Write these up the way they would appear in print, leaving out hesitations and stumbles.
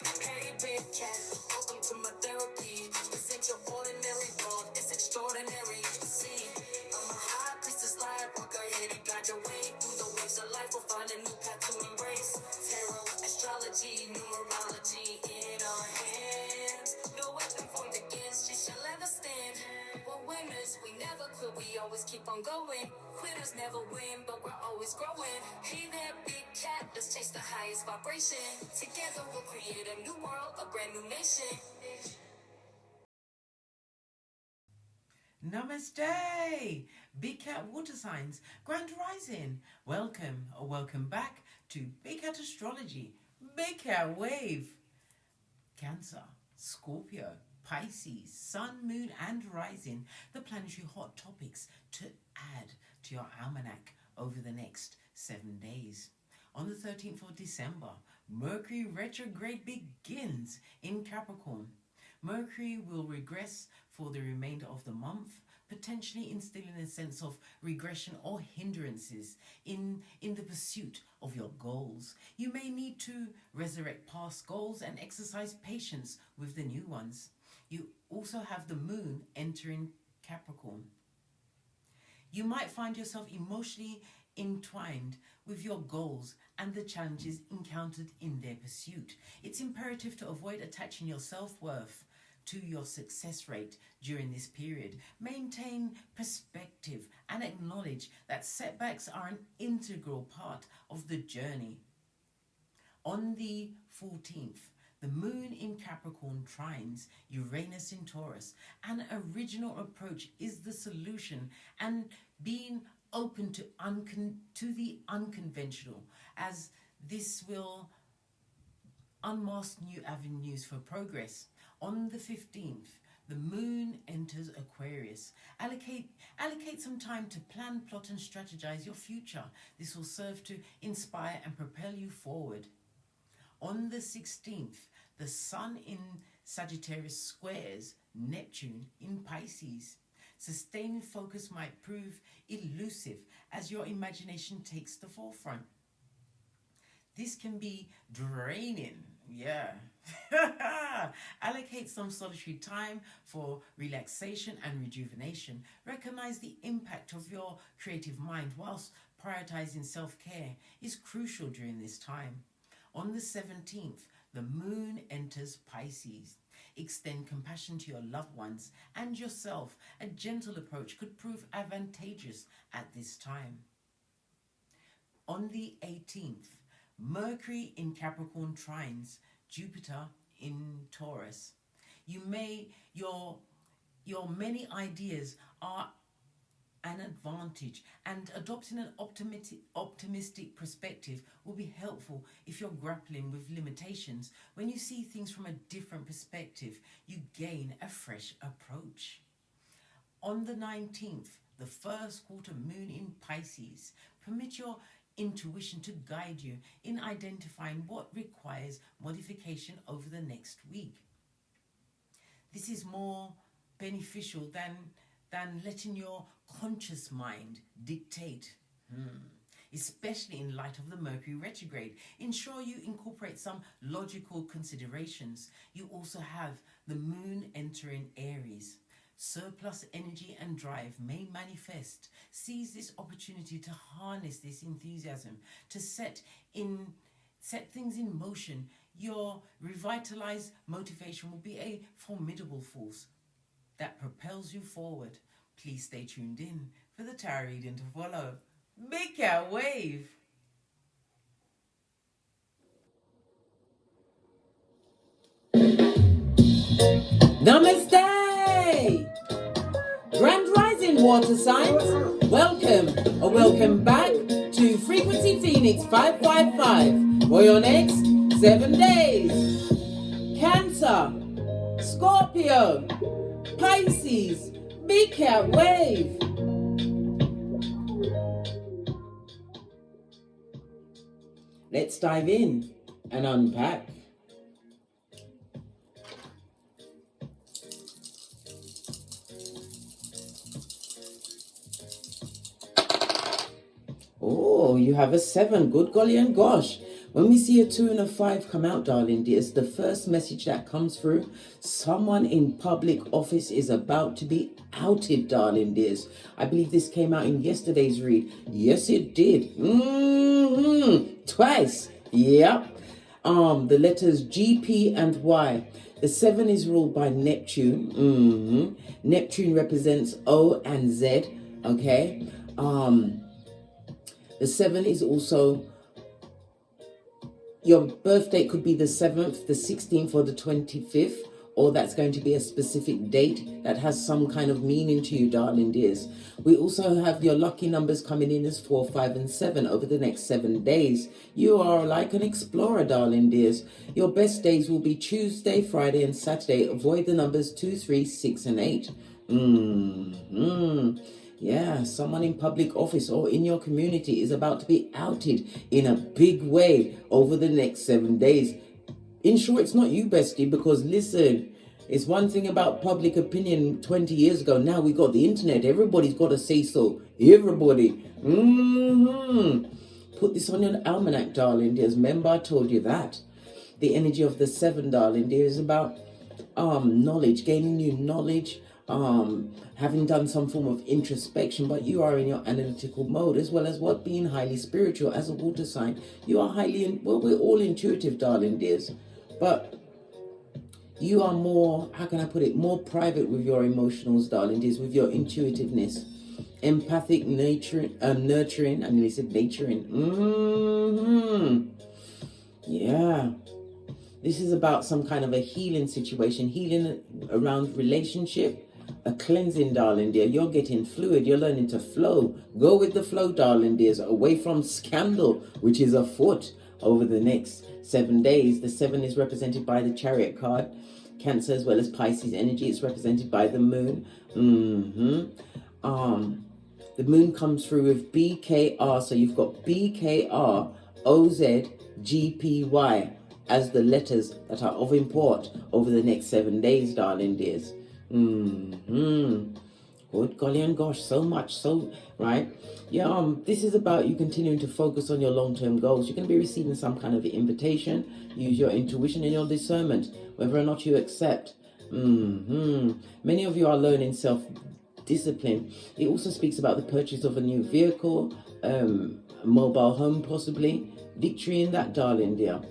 Hey, big cat, welcome to my therapy. This ain't your ordinary world, it's extraordinary. See, I'm a high priestess lightworker, here to guide your way through the waves of life. We'll find a new path to embrace. Tarot, astrology, numerology in our hands. No weapon formed against you shall ever stand. We're winners, we never quit, we always keep on going. Quitters never win, but we're always growing. Hey there, big cat, let's chase the highest vibration. Together we'll create a new world, a brand new nation. Namaste, Big Cat Water Signs, Grand Rising. Welcome or welcome back to Big Cat Astrology, Big Cat Wave. Cancer, Scorpio, Pisces, Sun, Moon and Rising, the planetary hot topics to add to your almanac over the next 7 days. On the 13th of December, Mercury retrograde begins in Capricorn. Mercury will regress for the remainder of the month, potentially instilling a sense of regression or hindrances in the pursuit of your goals. You may need to resurrect past goals and exercise patience with the new ones. You also have the moon entering Capricorn. You might find yourself emotionally entwined with your goals and the challenges encountered in their pursuit. It's imperative to avoid attaching your self-worth to your success rate during this period. Maintain perspective and acknowledge that setbacks are an integral part of the journey. On the 14th, the moon in Capricorn trines Uranus in Taurus. An original approach is the solution, and being open to the unconventional, as this will unmask new avenues for progress. On the 15th, the moon enters Aquarius. Allocate some time to plan, plot and strategize your future. This will serve to inspire and propel you forward. On the 16th, the Sun in Sagittarius squares Neptune in Pisces. Sustaining focus might prove elusive as your imagination takes the forefront. This can be draining, yeah. Allocate some solitary time for relaxation and rejuvenation. Recognize the impact of your creative mind whilst prioritizing self-care is crucial during this time. On the 17th, the moon enters Pisces. Extend compassion to your loved ones and yourself. A gentle approach could prove advantageous at this time. On the 18th, Mercury in Capricorn trines Jupiter in Taurus. Your many ideas are an advantage, and adopting an optimistic perspective will be helpful if you're grappling with limitations. When you see things from a different perspective, you gain a fresh approach. On the 19th, the first quarter moon in Pisces. Permit your intuition to guide you in identifying what requires modification over the next week. This is more beneficial than letting your conscious mind dictate, especially in light of the Mercury retrograde. Ensure you incorporate some logical considerations. You also have the moon entering Aries. Surplus energy and drive may manifest. Seize this opportunity to harness this enthusiasm, to set things in motion. Your revitalized motivation will be a formidable force that propels you forward. Please stay tuned in for the tarot reading to follow. Big Cat Wave. Namaste! Grand Rising water signs. Welcome or welcome back to Frequency Phoenix 555 for your next 7 days. Cancer, Scorpio, Pisces, Big Cat Wave. Let's dive in and unpack. Oh, you have a 7. Good golly and gosh. When we see a 2 and a 5 come out, darling dears, the first message that comes through, someone in public office is about to be outed, darling dears. I believe this came out in yesterday's read. Yes, it did. Twice. Yep. The letters G, P, and Y. The 7 is ruled by Neptune. Neptune represents O and Z. Okay. The 7 is also, your birth date could be the 7th, the 16th, or the 25th, or that's going to be a specific date that has some kind of meaning to you, darling dears. We also have your lucky numbers coming in as 4, 5, and 7 over the next 7 days. You are like an explorer, darling dears. Your best days will be Tuesday, Friday, and Saturday. Avoid the numbers 2, 3, 6, and 8. Yeah, someone in public office or in your community is about to be outed in a big way over the next 7 days. In short, it's not you, bestie, because listen, it's one thing about public opinion 20 years ago. Now we got the internet. Everybody's got to say so. Everybody. Put this on your almanac, darling dears. Remember, I told you that. The energy of the 7, darling dear, is about knowledge, gaining new knowledge, having done some form of introspection, but you are in your analytical mode, as well as what being highly spiritual as a water sign. You are highly, well, we're all intuitive, darling dears, but you are more, how can I put it, more private with your emotionals, darling dears, with your intuitiveness. Empathic, nurturing, I nearly said naturing. Yeah. This is about some kind of a healing situation, healing around relationship, a cleansing, darling dear. You're getting fluid. You're learning to flow. Go with the flow, darling dears, away from scandal, which is afoot over the next 7 days. The 7 is represented by the Chariot card. Cancer as well as Pisces energy. It's represented by the moon. The moon comes through with BKR. So you've got BKR, OZ, GPY as the letters that are of import over the next 7 days, darling dears. Good golly and gosh, so much, so, right? Yeah, this is about you continuing to focus on your long-term goals. You're going to be receiving some kind of invitation. Use your intuition and your discernment, whether or not you accept. Many of you are learning self-discipline. It also speaks about the purchase of a new vehicle, a mobile home possibly. Victory in that, darling dear.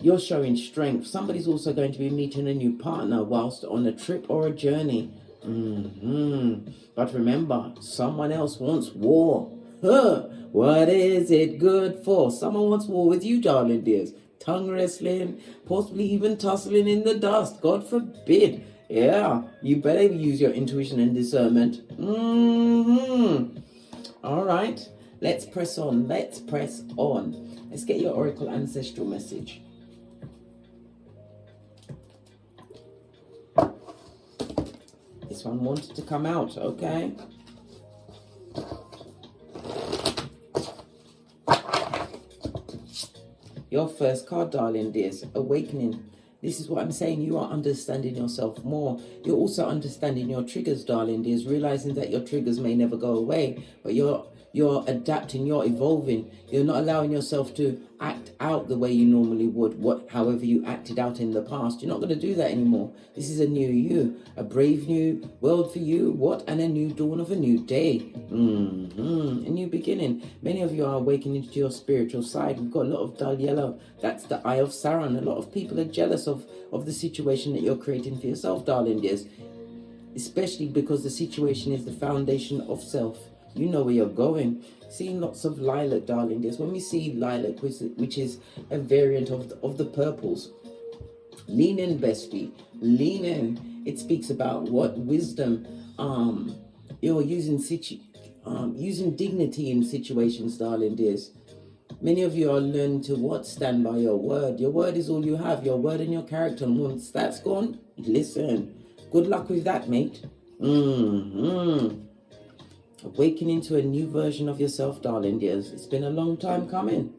You're showing strength. Somebody's also going to be meeting a new partner whilst on a trip or a journey. But remember, someone else wants war. What is it good for? Someone wants war with you, darling dears. Tongue wrestling, possibly even tussling in the dust. God forbid. Yeah, you better use your intuition and discernment. All right, let's press on. Let's press on. Let's get your Oracle Ancestral message. This one wanted to come out, okay? Your first card, darling dears, Awakening. This is what I'm saying. You are understanding yourself more. You're also understanding your triggers, darling dears, realizing that your triggers may never go away, but you're adapting, you're evolving. You're not allowing yourself to act out the way you normally would, however you acted out in the past. You're not going to do that anymore. This is a new you, a brave new world for you, and a new dawn of a new day. A new beginning. Many of you are awakening to your spiritual side. We've got a lot of dull yellow. That's the Eye of Sauron. A lot of people are jealous of the situation that you're creating for yourself, darling dears, especially because the situation is the foundation of self. You know where you're going. Seeing lots of lilac, darling dears. When we see lilac, which is a variant of the purples, lean in, bestie. Lean in. It speaks about what wisdom you're using dignity in situations, darling dears. Many of you are learning to stand by your word. Your word is all you have. Your word and your character. And once that's gone, listen. Good luck with that, mate. Awakening to a new version of yourself, darling dears. It's been a long time coming.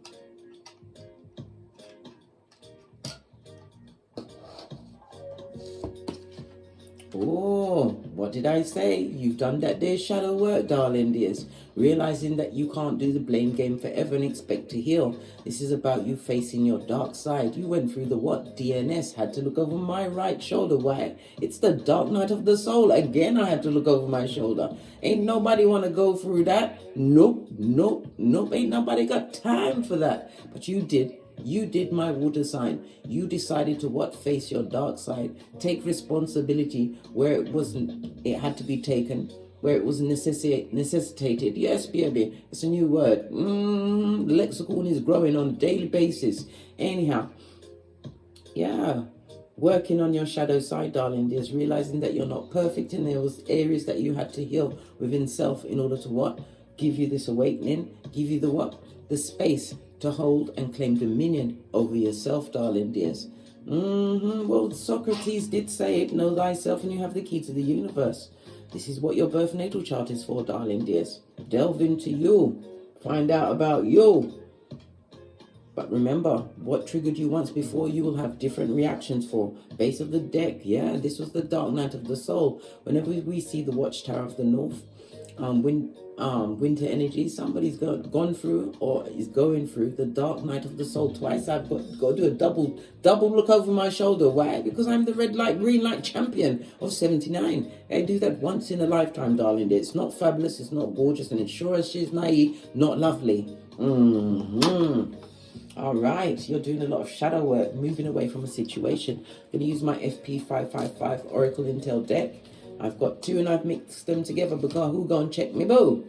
Oh, what did I say? You've done that day's shadow work, darling dears. realizing that you can't do the blame game forever and expect to heal. This is about you facing your dark side. You went through the what? DNS. Had to look over my right shoulder. Why? It's the dark night of the soul. Again, I had to look over my shoulder. Ain't nobody want to go through that. Nope, nope, nope. Ain't nobody got time for that. But you did. You did, my water sign. You decided to what? Face your dark side. Take responsibility where it wasn't, it had to be taken, where it was necessitated. Yes, baby, it's a new word. The lexicon is growing on a daily basis. Anyhow, yeah, working on your shadow side, darling. There's realizing that you're not perfect, and there was areas that you had to heal within self in order to what? Give you this awakening, give you the what? The space to hold and claim dominion over yourself, darling dears. Well, Socrates did say it, know thyself and you have the key to the universe. This is what your birth natal chart is for, darling dears. Delve into you. Find out about you. But remember, what triggered you once before, you will have different reactions for. Base of the deck, yeah, this was the dark night of the soul. Whenever we see the Watchtower of the North, winter energy, somebody's gone through or is going through the dark night of the soul twice. I've got to do a double look over my shoulder. Why? Because I'm the red light, green light champion of 79. I do that once in a lifetime, darling. It's not fabulous, it's not gorgeous, and it's sure as she's naive, not lovely. All right, you're doing a lot of shadow work, moving away from a situation. I'm going to use my FP555 Oracle Intel deck. I've got two and I've mixed them together because who gonna check me, boo?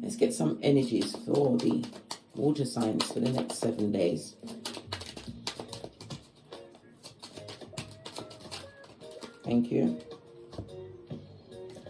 Let's get some energies for the water signs for the next 7 days. Thank you.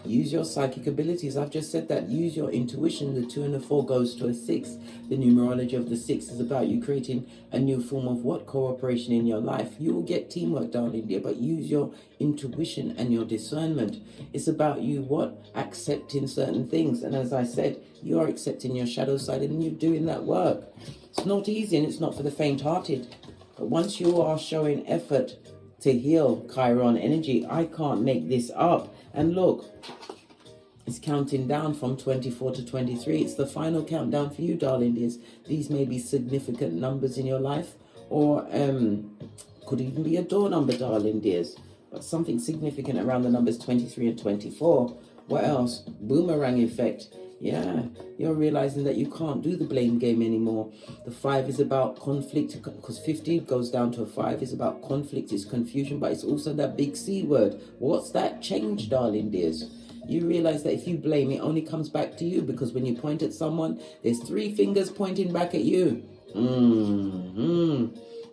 Use your psychic abilities. I've just said that. Use your intuition. The 2 and the 4 goes to a 6. The numerology of the 6 is about you creating a new form of what? Cooperation in your life. You will get teamwork, darling dear, but use your intuition and your discernment. It's about you what? Accepting certain things. And as I said, you are accepting your shadow side and you're doing that work. It's not easy and it's not for the faint-hearted. But once you are showing effort to heal Chiron energy, I can't make this up. And look, it's counting down from 24 to 23. It's the final countdown for you, darling dears. These may be significant numbers in your life, or could even be a door number, darling dears. But something significant around the numbers 23 and 24. What else? Boomerang effect. Yeah, you're realizing that you can't do the blame game anymore. The 5 is about conflict, because 15 goes down to a 5. It's about conflict, it's confusion, but it's also that big C word. What's that? Change, darling dears. You realize that if you blame, it only comes back to you, because when you point at someone, there's 3 fingers pointing back at you.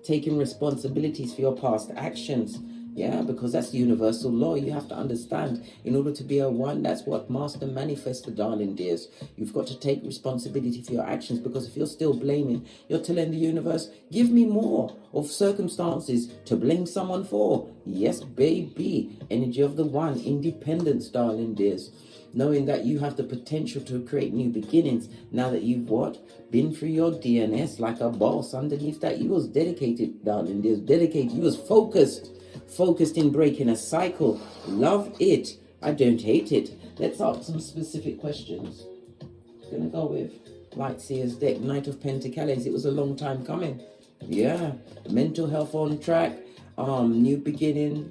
Taking responsibilities for your past actions. Yeah, because that's universal law. You have to understand, in order to be a one, that's what Master Manifestor, darling dears. You've got to take responsibility for your actions, because if you're still blaming, you're telling the universe, give me more of circumstances to blame someone for. Yes, baby. Energy of the one, independence, darling dears. Knowing that you have the potential to create new beginnings now that you've what? Been through your DNS like a boss. Underneath that, you was dedicated, darling dears. Dedicated. You was focused in breaking a cycle. Love it. I don't hate it. Let's ask some specific questions. Gonna go with Light Seer's deck, Knight of Pentacles. It was a long time coming. Yeah. Mental health on track. New beginning.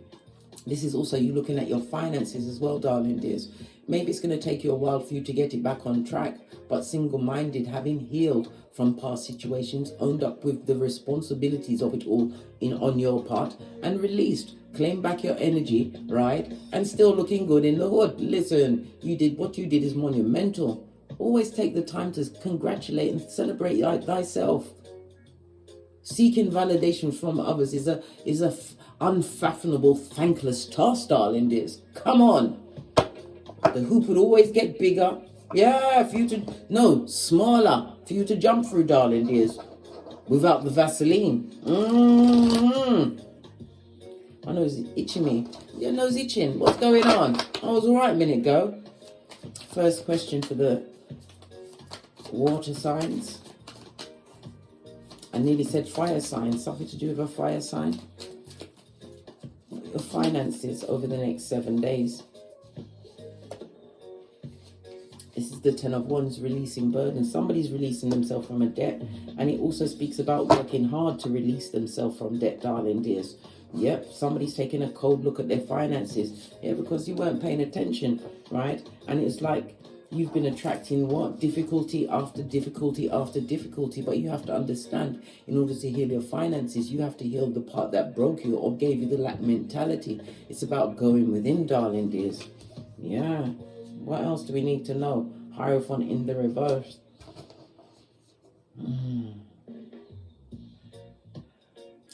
This is also you looking at your finances as well, darling dears. Maybe it's going to take you a while for you to get it back on track, but single-minded, having healed from past situations, owned up with the responsibilities of it all on your part, and released. Claim back your energy, right? And still looking good in the hood. Listen, you did what you did is monumental. Always take the time to congratulate and celebrate thyself. Seeking validation from others is a unfathomable, thankless task, darling dears. Come on. The hoop would always get bigger. Yeah, smaller for you to jump through, darling dears, without the Vaseline. My nose is itching me. Your nose itching. What's going on? I was all right a minute ago. First question for the water signs. I nearly said fire sign. Something to do with a fire sign. Your finances over the next 7 days. This is the Ten of Wands, releasing burden. Somebody's releasing themselves from a debt. And it also speaks about working hard to release themselves from debt, darling dears. Yep, somebody's taking a cold look at their finances. Yeah, because you weren't paying attention, right? And it's like you've been attracting what? Difficulty after difficulty after difficulty. But you have to understand, in order to heal your finances, you have to heal the part that broke you or gave you the lack mentality. It's about going within, darling dears. Yeah. What else do we need to know? Hierophant in the reverse.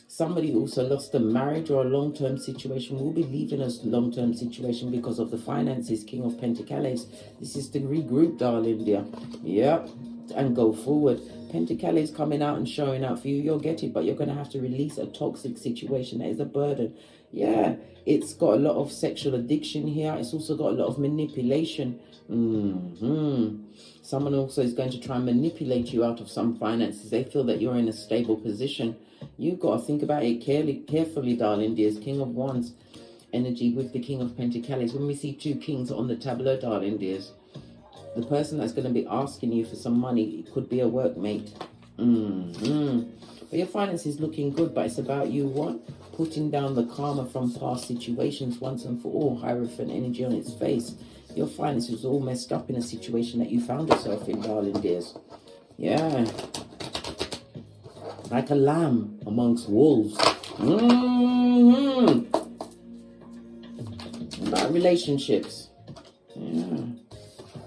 Somebody also lost a marriage or a long-term situation. Will be leaving a long-term situation because of the finances. King of Pentacles. This is to regroup, darling dear. Yep. And go forward. Pentacles coming out and showing out for you. You'll get it, but you're going to have to release a toxic situation. That is a burden. Yeah, it's got a lot of sexual addiction here. It's also got a lot of manipulation. Someone also is going to try and manipulate you out of some finances. They feel that you're in a stable position. You've got to think about it carefully, darling dears. King of Wands energy with the King of Pentacles. When we see two kings on the tableau, darling dears, the person that's going to be asking you for some money, it could be a workmate. But your finance is looking good, but it's about you what? Putting down the karma from past situations once and for all. Hierophant energy on its face. Your finance is all messed up in a situation that you found yourself in, darling dears. Yeah. Like a lamb amongst wolves. About relationships. Yeah.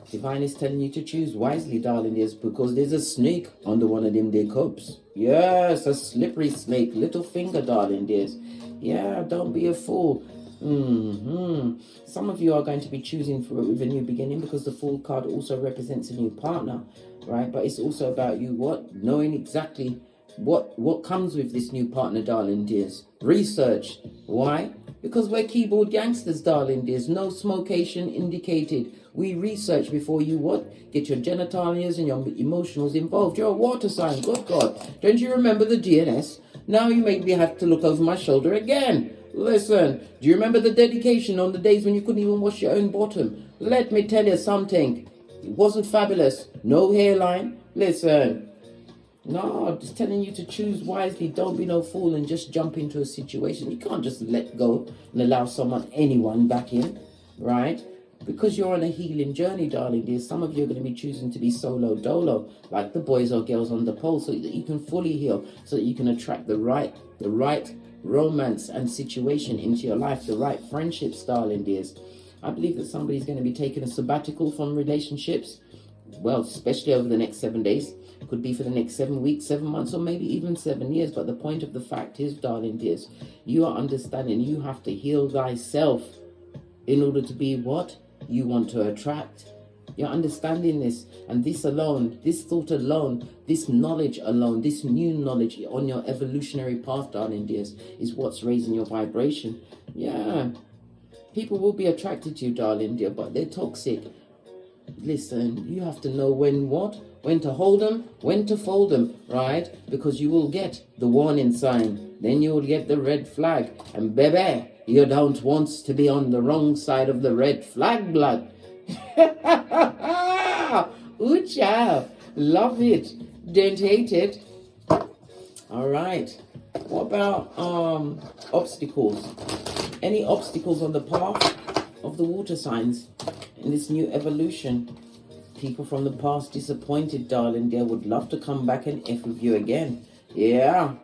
Divine is telling you to choose wisely, darling dears, because there's a snake under one of them their cups. Yes, a slippery snake. Little finger, darling dears. Yeah, don't be a fool. Some of you are going to be choosing for it with a new beginning, because the Fool card also represents a new partner, right? But it's also about you what? Knowing exactly what comes with this new partner, darling dears. Research. Why? Because we're keyboard gangsters, darling dears. No smocation indicated. We research before you what? Get your genitalias and your emotionals involved. You're a water sign. Good God. Don't you remember the DNS? Now you make me have to look over my shoulder again. Listen, do you remember the dedication on the days when you couldn't even wash your own bottom? Let me tell you something. It wasn't fabulous. No hairline. Listen. No, I'm just telling you to choose wisely. Don't be no fool and just jump into a situation. You can't just let go and allow anyone back in, right? Because you're on a healing journey, darling dear. Some of you are going to be choosing to be solo dolo, like the boys or girls on the pole, so that you can fully heal, so that you can attract the right romance and situation into your life, the right friendships, darling dears. I believe that somebody's going to be taking a sabbatical from relationships, well, especially over the next 7 days. Could be for the next 7 weeks, 7 months, or maybe even 7 years. But the point of the fact is, darling dears, you are understanding you have to heal thyself in order to be what you want to attract. You're understanding this, and this alone, this thought alone, this knowledge alone, this new knowledge on your evolutionary path, darling dears, is what's raising your vibration. Yeah, people will be attracted to you, darling dear, but they're toxic. Listen, you have to know when to hold them, when to fold them, right? Because you will get the warning sign, then you'll get the red flag, and baby, you don't want to be on the wrong side of the red flag, blood. Ooh, child. Love it. Don't hate it. All right. What about obstacles? Any obstacles on the path of the water signs in this new evolution? People from the past disappointed, darling dear, would love to come back and F with you again. Yeah.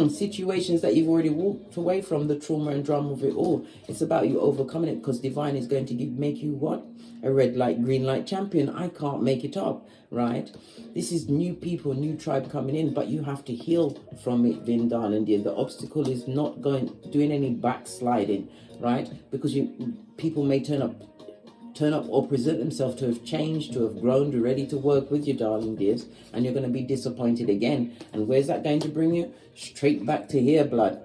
Situations that you've already walked away from, the trauma and drama of it all. It's about you overcoming it, because divine is going to make you what? A red light, green light champion. I can't make it up, right? This is new people, new tribe coming in, but you have to heal from it, then, darling dear. The obstacle is not doing any backsliding, right? Because people may turn up or present themselves to have changed, to have grown, to ready to work with you, darling dears, and you're going to be disappointed again. And where's that going to bring you? Straight back to here, blood.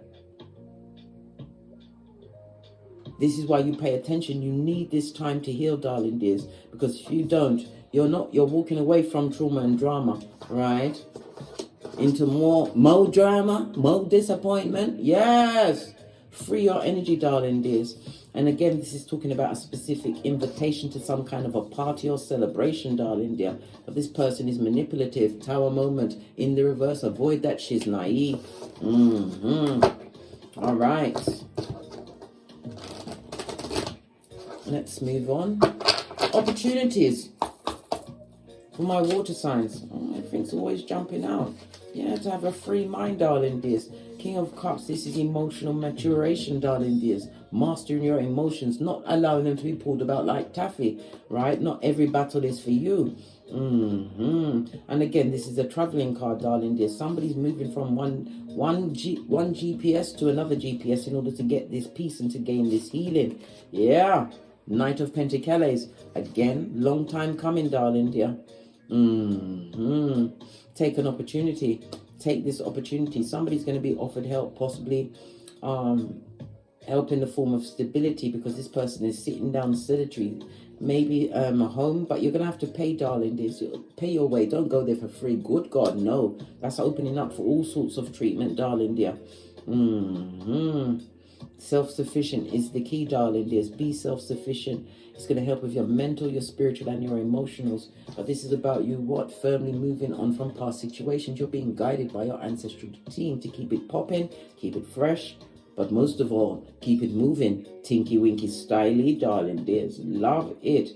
This is why you pay attention. You need this time to heal, darling dears, because if you don't, you're walking away from trauma and drama, right? Into more drama, more disappointment. Yes. Free your energy, darling dears. And again, this is talking about a specific invitation to some kind of a party or celebration, darling dear. But this person is manipulative. Tower moment in the reverse. Avoid that. She's naive. All right. Let's move on. Opportunities for my water signs. Oh, everything's always jumping out. Yeah, to have a free mind, darling dears. King of Cups, this is emotional maturation, darling dears. Mastering your emotions, not allowing them to be pulled about like taffy, right? Not every battle is for you. And again, this is a traveling card, darling dear. Somebody's moving from one GPS to another GPS in order to get this peace and to gain this healing. Yeah. Knight of Pentacles. Again, long time coming, darling dear. Take an opportunity. Take this opportunity. Somebody's going to be offered help, possibly help in the form of stability, because this person is sitting down sedentary. Maybe a home, but you're going to have to pay, darling dears. Pay your way. Don't go there for free. Good God, no. That's opening up for all sorts of treatment, darling dear. Self-sufficient is the key, darling dears. Be self-sufficient. It's going to help with your mental, your spiritual, and your emotionals. But this is about you, what? Firmly moving on from past situations. You're being guided by your ancestral team to keep it popping, keep it fresh, but most of all, keep it moving. Tinky Winky styly, darling dears. Love it.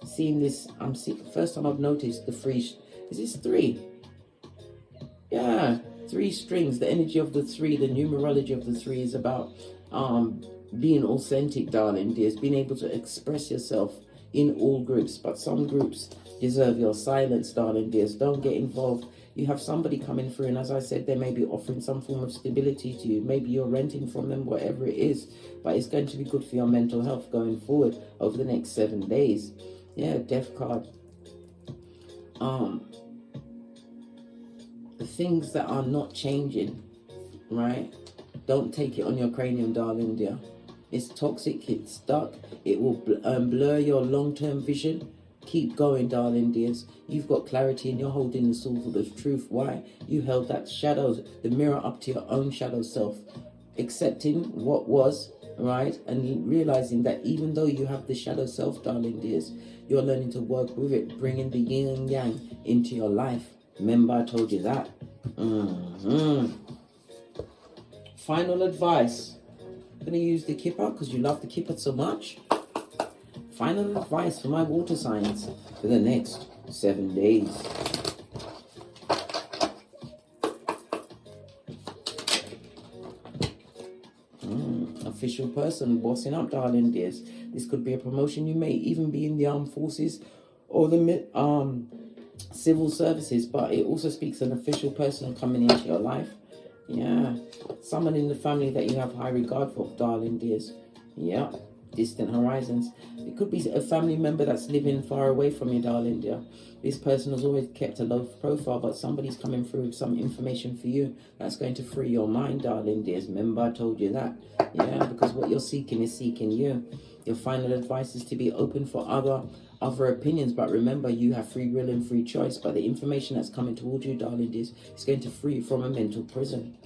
Seeing this, first time I've noticed the free. Is this 3? Yeah, 3 strings. The energy of the 3, the numerology of the 3 is about being authentic, darling dears, being able to express yourself in all groups, but some groups deserve your silence, darling dears. Don't get involved. You have somebody coming through, and as I said, they may be offering some form of stability to you. Maybe you're renting from them, whatever it is, but it's going to be good for your mental health going forward over the next 7 days. Yeah, Death card. The things that are not changing, right? Don't take it on your cranium, darling dear. It's toxic, it's stuck. It will blur your long-term vision. Keep going, darling dears. You've got clarity and you're holding the soul for the truth. Why? You held that shadow, the mirror up to your own shadow self. Accepting what was, right? And realizing that even though you have the shadow self, darling dears, you're learning to work with it, bringing the yin and yang into your life. Remember, I told you that. Final advice. I'm going to use the kipper because you love the kipper so much. Final advice for my water signs for the next 7 days. Official person bossing up, darling dears. This could be a promotion. You may even be in the armed forces or the civil services, but it also speaks an official person coming into your life. Yeah, someone in the family that you have high regard for, darling dears. Yeah, distant horizons. It could be a family member that's living far away from you, darling dear. This person has always kept a low profile, but somebody's coming through with some information for you that's going to free your mind, darling dears. Remember, I told you that. Yeah, because what you're seeking is seeking you. Your final advice is to be open for other opinions, but remember, you have free will and free choice. But the information that's coming towards you, darling, is going to free you from a mental prison.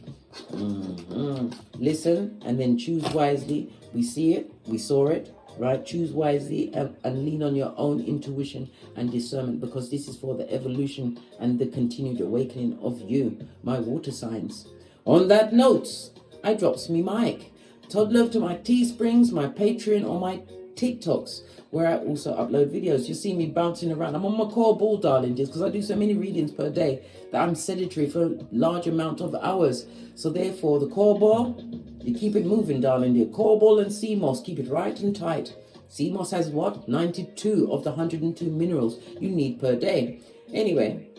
Listen and then choose wisely. We see it, we saw it, right? Choose wisely and lean on your own intuition and discernment, because this is for the evolution and the continued awakening of you, my water signs. On that note, I drops me mic. Todd love to my Teesprings, my Patreon, or my TikToks, where I also upload videos. You see me bouncing around. I'm on my core ball, darling, just because I do so many readings per day that I'm sedentary for a large amount of hours. So therefore, the core ball, you keep it moving, darling. The core ball and sea moss, keep it right and tight. Sea moss has what? 92 of the 102 minerals you need per day. Anyway,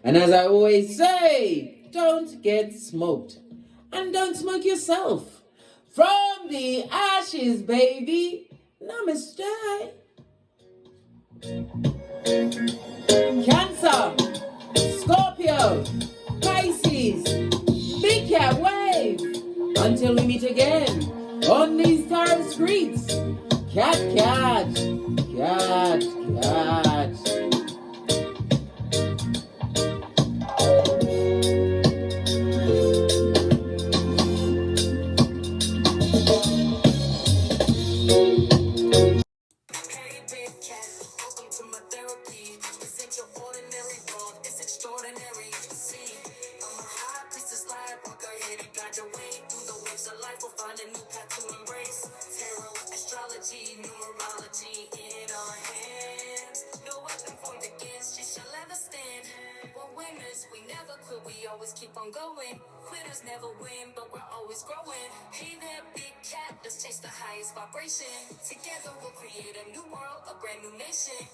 and as I always say, don't get smoked. And don't smoke yourself. From the ashes, baby. Namaste. Cancer, Scorpio, Pisces, Big Cat Wave. Until we meet again on these tarot streets. Cat, cat, cat, cat. guide your way through the waves of life. We'll find a new path to embrace. Tarot, astrology, numerology in our hands. No weapon formed against you shall ever stand. We're winners, we never quit, we always keep on going. Quitters never win, but we're always growing. Hey there, big cat, let's chase the highest vibration. Together we'll create a new world, a brand new nation.